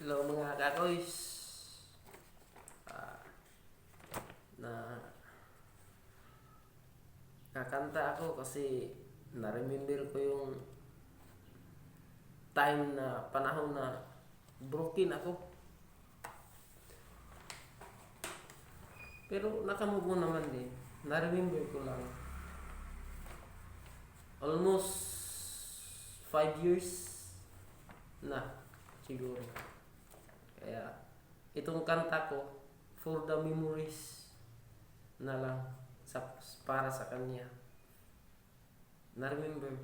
Hello mga kakoys. Ah, na Nakanta ako kasi na-remember ko yung time na panahon na broken ako. Pero nakamove on naman din. Na-remember ko lang. Almost 5 years na siguro. Kaya itong kanta ko, for the memories na lang para sa kanya. Na-remember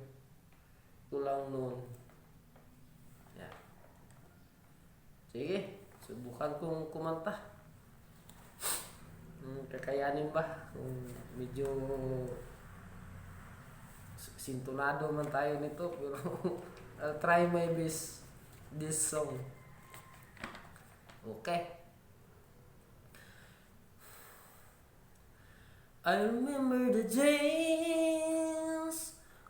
ko lang noon. Yeah. Sige, subukan kong kumanta. Kakayanin ba? Medyo sintonado man tayo nito, pero I'll try my best this song. Okay. I remember the days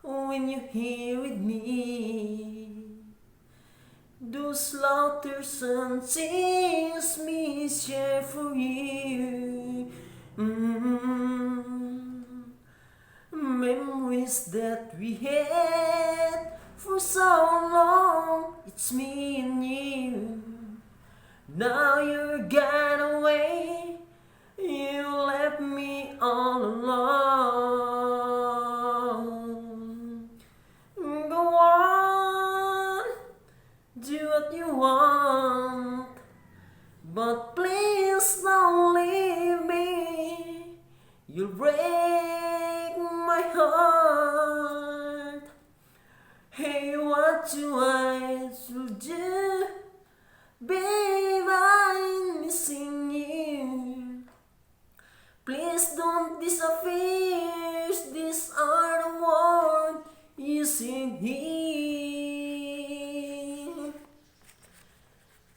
when you're here with me. Those laughters and tears me share for you. Memories that we had for so long. It's me and you. Now you're gone away. You left me all alone. Go on, do what you want, but please don't leave me. You'll break my heart. Hey, what do I should do? Babe, I'm missing you. Please don't disappear. These are the words you sing here.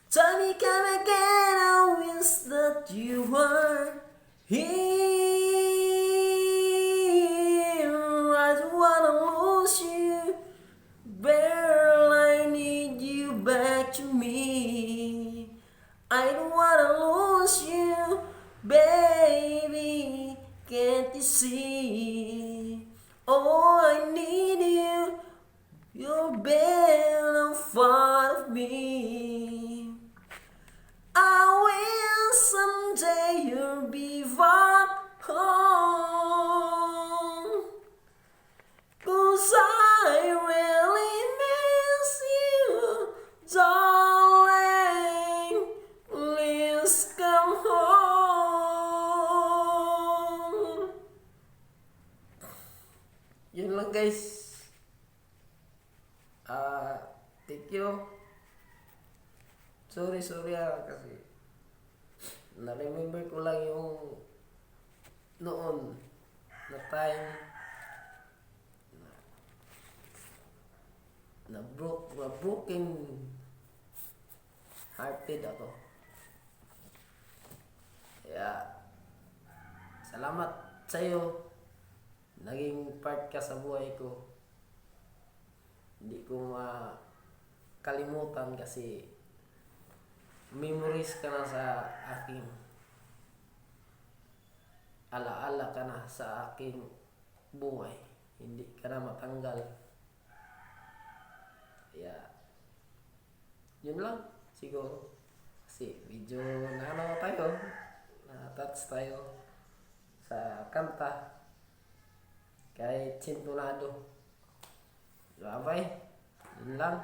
Tell me, come again. I wish that you were here. I don't wanna lose you. Girl, I need you back to me. I don't wanna lose you, baby. Can't you see? Oh, I need you. You're better in front of me. I will someday you'll be back home. 'Cause I really miss you, darling. Please come home. Yun lang guys. Thank you. Sorry kasi na-remember ko lang yung noon na time na broken hearted ako. Kaya salamat sa'yo, naging part ka sa buhay ko. Hindi ko makalimutan kasi memories ka na sa aking, alaala ka na sa aking buhay. Hindi ka na matanggal. Kaya yun lang siguro. Kasi medyo na-touch tayo sa kanta kahit sintonado. Bye-bye. Yun lang.